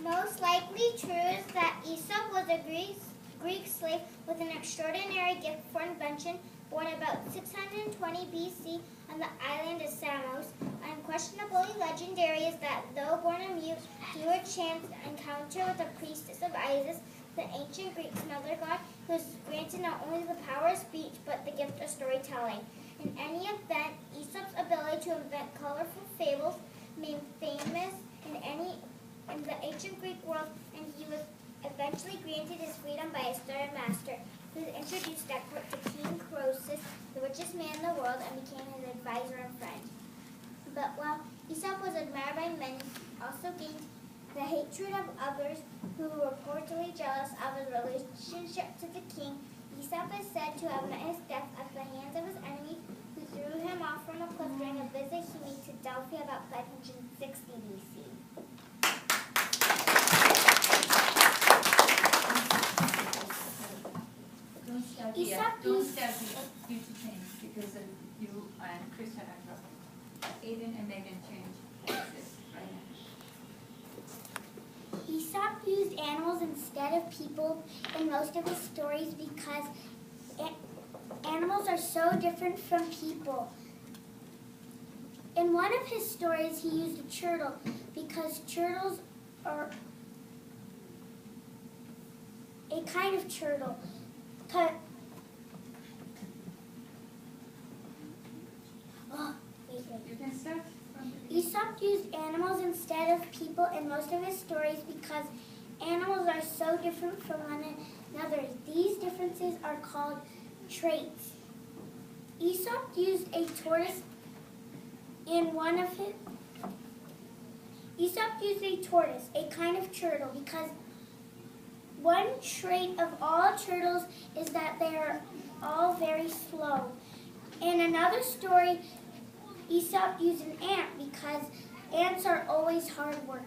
most likely true is that Aesop was a Greek slave with an extraordinary gift for invention, born about 620 BC on the island of Samos. Unquestionably legendary is that though born a mute, he would chance encounter with the priestess of Isis, the ancient Greeks' mother god, who was granted not only the power of speech but the gift of storytelling. In any event, Aesop's ability to invent colorful fables made famous in the ancient Greek world, and he was eventually granted his freedom by his third master, who introduced at court to King Croesus, the richest man in the world, and became his advisor and friend. But while Aesop was admired by many, he also gained the hatred of others who were reportedly jealous of his relationship to the king. Aesop is said to have met his death at the hands of his enemies, who threw him off from a cliff during a visit he made to Delphi about 560 BC. Don't start the beauty change because you and Krista are dropping. Aiden and Megan change this right now. Aesop used animals instead of people in most of his stories because animals are so different from people. In one of his stories, he used a turtle because turtles are a kind of turtle. You can start from the Aesop used animals instead of people in most of his stories because animals are so different from one another. These differences are called traits. Aesop used a tortoise in one of his... Aesop used a tortoise, a kind of turtle, because one trait of all turtles is that they are all very slow. In another story, Aesop used an ant because ants are always hardworking.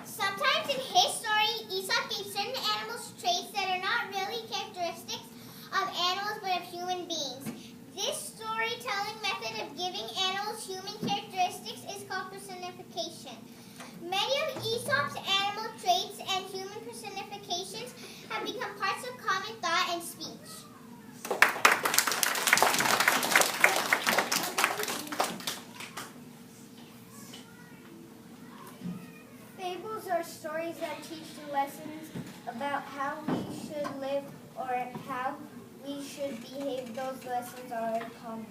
Sometimes in his story, Aesop gave certain animals traits that are not really characteristics of animals but of human beings. This storytelling method of giving animals human characteristics is called personification. Many of Aesop's animal traits and human personifications have become parts of common thought and speech. Fables are stories that teach lessons about how we should live or how we should behave. Those lessons are common.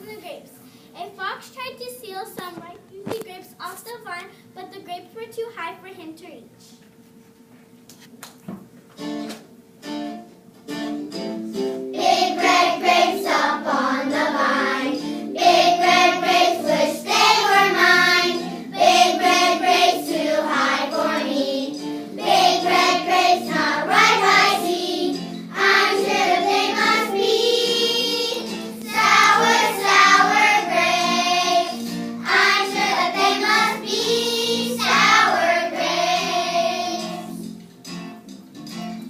the grapes. A fox tried to steal some ripe, juicy grapes off the vine, but the grapes were too high for him to reach. Big red grapes up on the vine. Big red grapes wish they were mine. Big red grapes too high for me. Big red grapes not ripe I see. I'm sure that they must be sour, sour grapes. I'm sure that they must be sour grapes.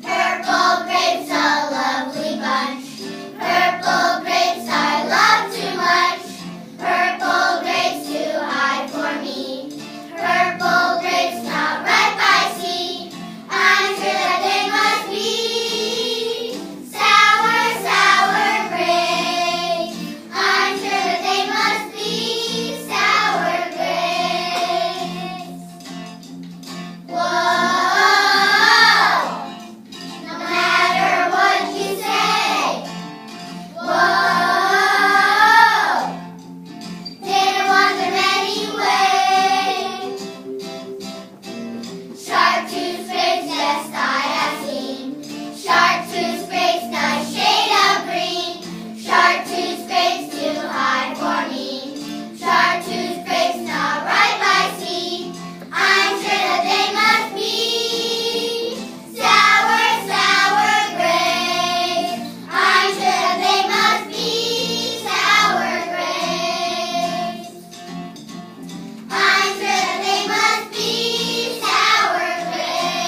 Purple grapes, a lovely bunch. Purple grapes I love too much. Purple grapes too high for me. Purple grapes not ripe I see. I'm sure that they must be sour, sour grapes. I'm sure that they must be sour grapes. Whoa! No matter what you say. Whoa! Didn't want them anyway. Chartreuse grapes, yes, I have seen. Chartreuse grapes, nice shade of green. Chartreuse grapes too high for me. Chartreuse grapes not ripe I see. I'm sure that they must be sour, sour grapes. I'm sure that they must be sour grapes. I'm sure that they must be sour grapes.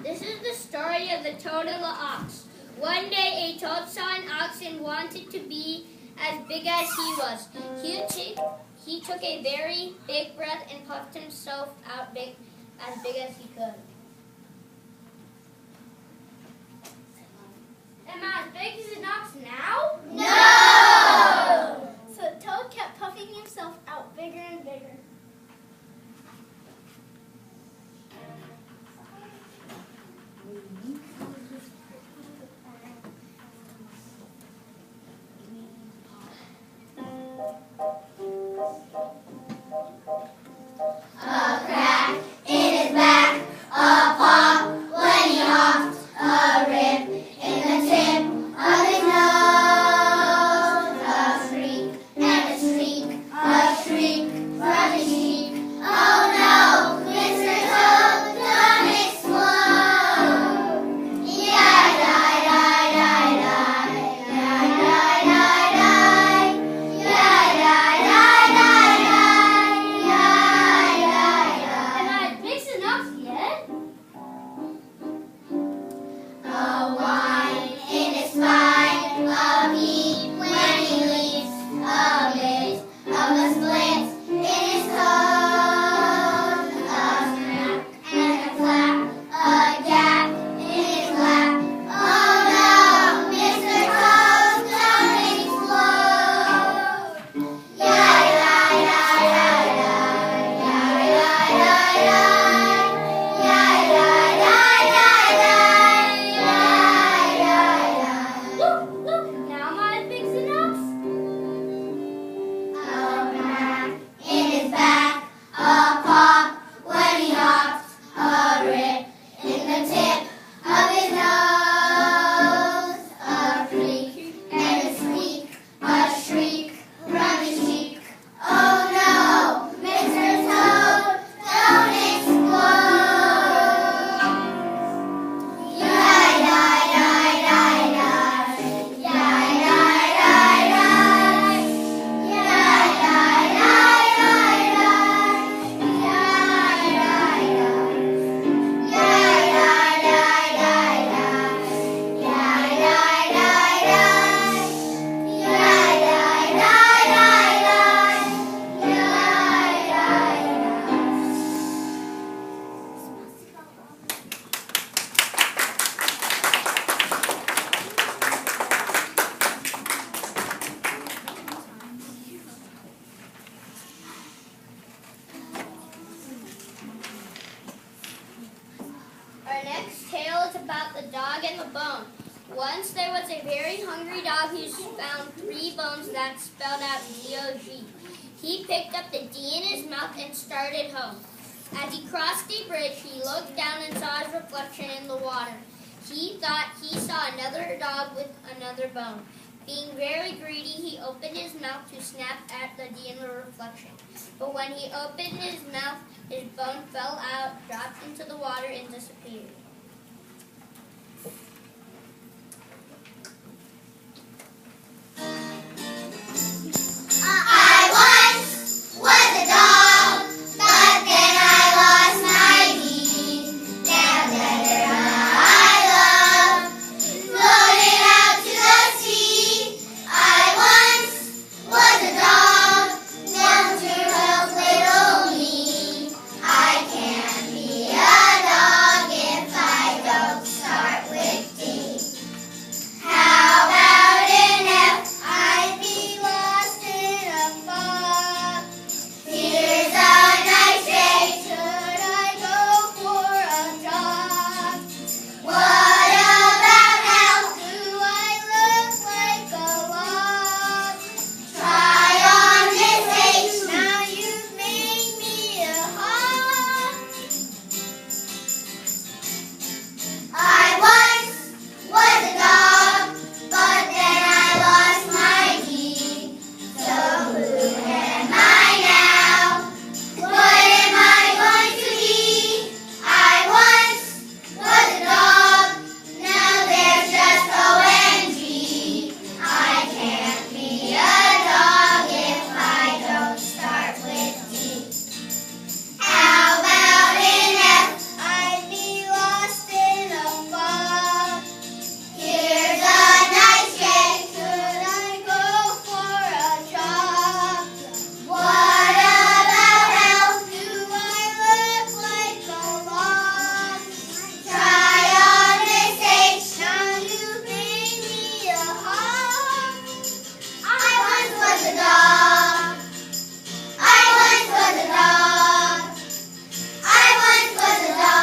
This is the story of the toad and the ox. One day a toad saw an ox and wanted to be as big as he was. He took a very big breath and puffed himself out as big as he could. Am I as big as an ox now? No! So the toad kept puffing himself out bigger and bigger. A crack in his back, a pop when he hopped, a rip in the tip of his nose, a shriek and a shriek from his save a bone. Once there was a very hungry dog who found 3 bones that spelled out D-O-G. He picked up the D in his mouth and started home. As he crossed a bridge, he looked down and saw his reflection in the water. He thought he saw another dog with another bone. Being very greedy, he opened his mouth to snap at the D in the reflection. But when he opened his mouth, his bone fell out, dropped into the water, and disappeared. I once was a dog, but then I lost my D. Now that I love floated out to the sea. I once was a dog, now to help little me. I can't be a dog if I don't start with D. How about an F? I'd be lost in a fog. Here's a nice day. Should I go for a jog? What about L? Do I look like a log? Try on this H. Now you've made me a hog. I once was a dog, but then I lost my D. So who am I now? What am I going to be? I once was a dog, now there's just O-N-G. I can't be a dog if I don't start with D. How about an F? I'd be lost in a fog. Here's a nice day. Should I go for a jog? What about L? Do I look like a log? Try on this H. Now you made me a hog. I once was a dog. I once was a dog. I once was a dog.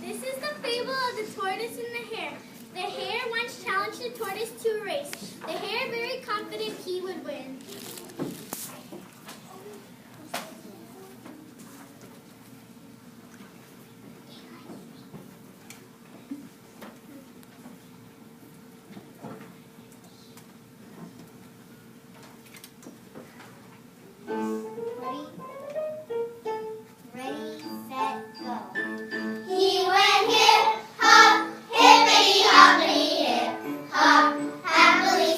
This is the fable of the tortoise and the hare. The hare once challenged the tortoise to a race. The hare, very confident he would win. Ready, set, go. He went hip, hop, hippity, hoppity, hip, hop, happily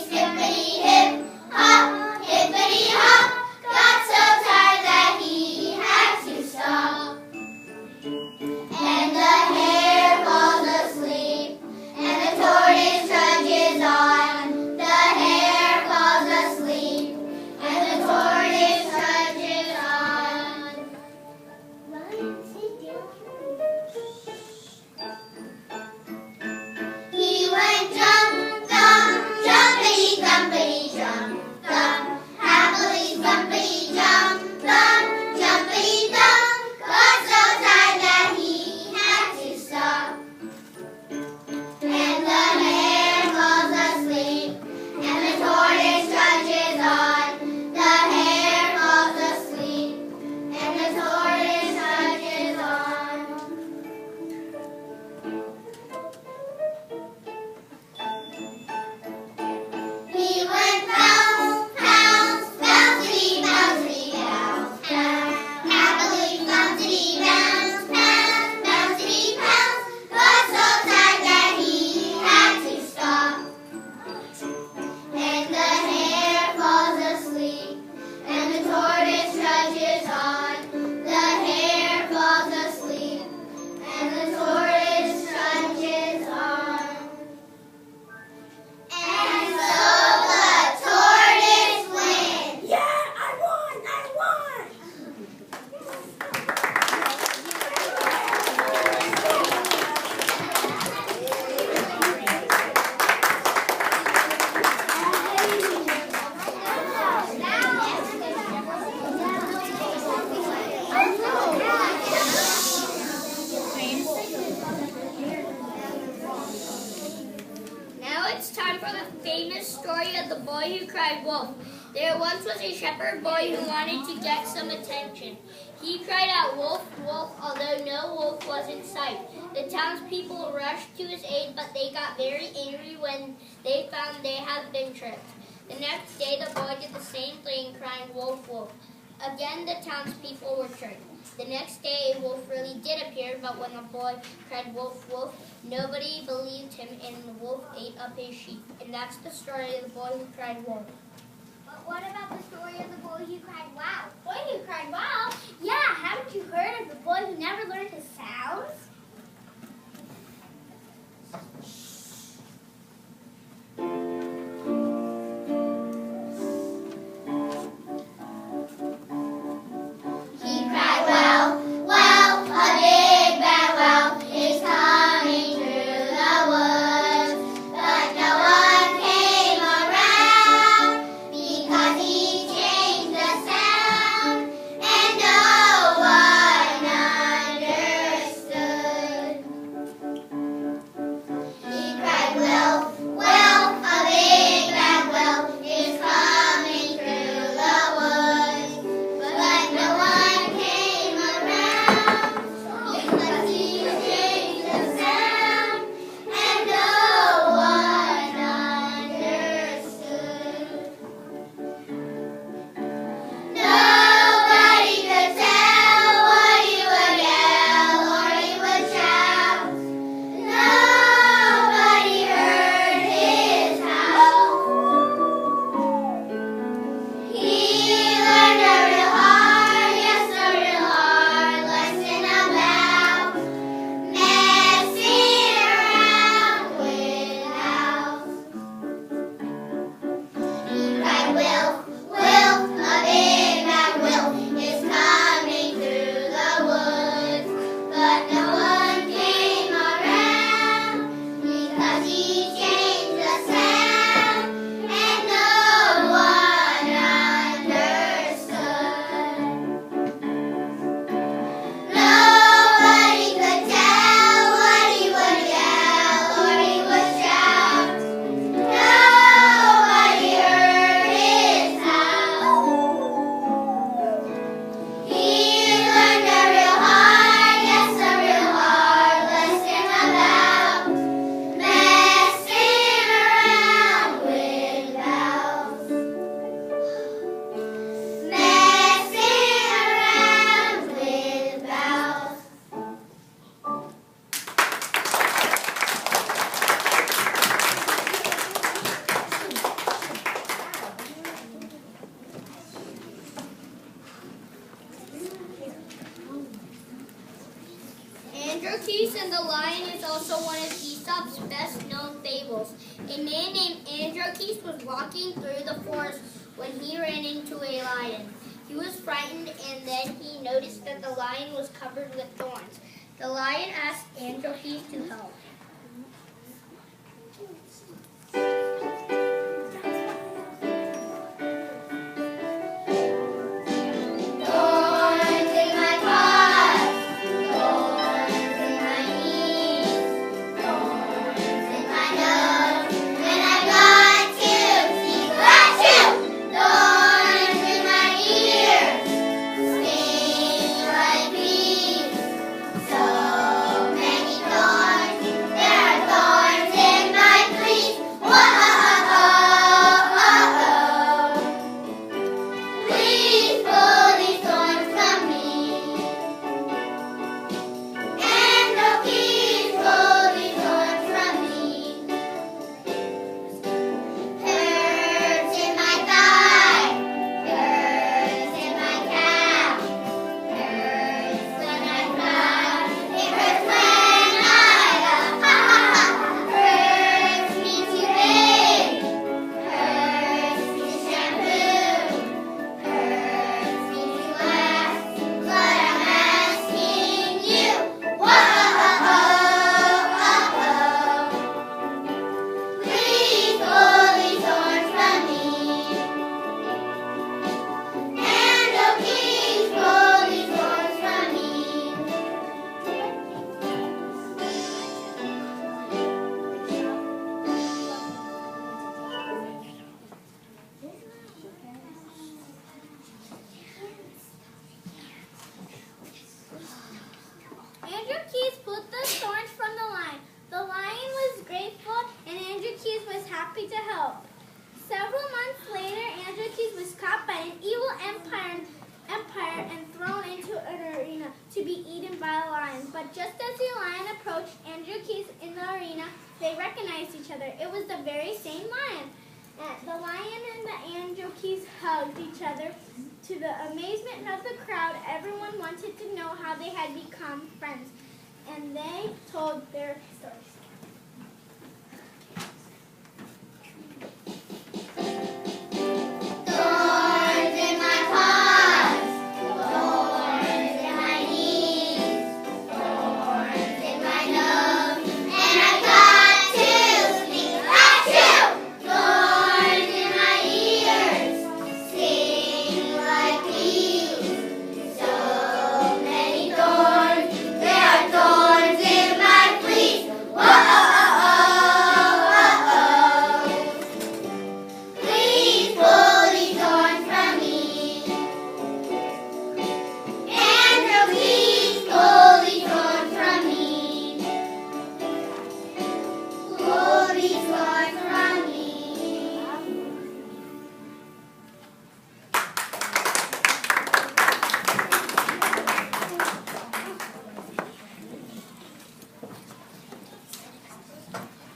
famous story of the boy who cried wolf. There once was a shepherd boy who wanted to get some attention. He cried out, "Wolf, wolf," although no wolf was in sight. The townspeople rushed to his aid, but they got very angry when they found they had been tricked. The next day, the boy did the same thing, crying, "Wolf, wolf." Again, the townspeople were tricked. The next day, a wolf really did appear, but when the boy cried, "Wolf, wolf," nobody believed him, and the wolf ate up his sheep. And that's the story of the boy who cried wolf. But what about the story of the boy who cried wow? Boy who cried wow? Yeah, haven't you heard of the boy who never learned his sounds? He cried, "Well, well, a big bad well is coming through the woods." But no one came around because he changed the sound, and no one understood. He cried, "Well, well, a big bad well is coming through the woods." But no one came around because he changed the sound, and no one understood. Nobody could tell what he would yell or he would shout. Nobody heard his howl. He learned a real hard, yes, a real hard lesson about messing around with owls. He cried, "Will, will, a big bad will is coming through the woods." But no one came around because he changed the sound, and no one understood. Nobody could tell what he would yell or he would shout. Nobody heard his howl. He learned a real hard, yes, a real hard lesson about messing around with owls. Messing around with owls. Androcles and the Lion is also one of Aesop's best-known fables. A man named Androcles was walking through the forest when he ran into a lion. He was frightened, and then he noticed that the lion was covered with thorns. The lion asked Androcles to help. Thorns in my paws, thorns in my knees, thorns in my nose, and I've got to see achoo! Thorns in my ears, sting like bees. So many thorns just as the lion approached Andrew Keith in the arena, they recognized each other. It was the very same lion. The lion and the Andrew Keith hugged each other. To the amazement of the crowd, everyone wanted to know how they had become friends, and they told their stories. Thorns in my paws, thorns in my knees, thorns in my nose, and I got to sneak achoo! Thorns in my ears, sting like bees. So many thorns, there are thorns in my fleece. Whoa! Please pull these thorns from me. Andrew, please pull these thorns from me. Pull these thorns from me.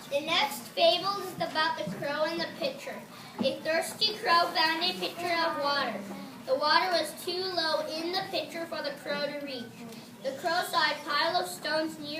The next fable is about the crow and the pitcher. A thirsty crow found a pitcher of water. The water was too low in the pitcher for the crow to reach. The crow saw a pile of stones near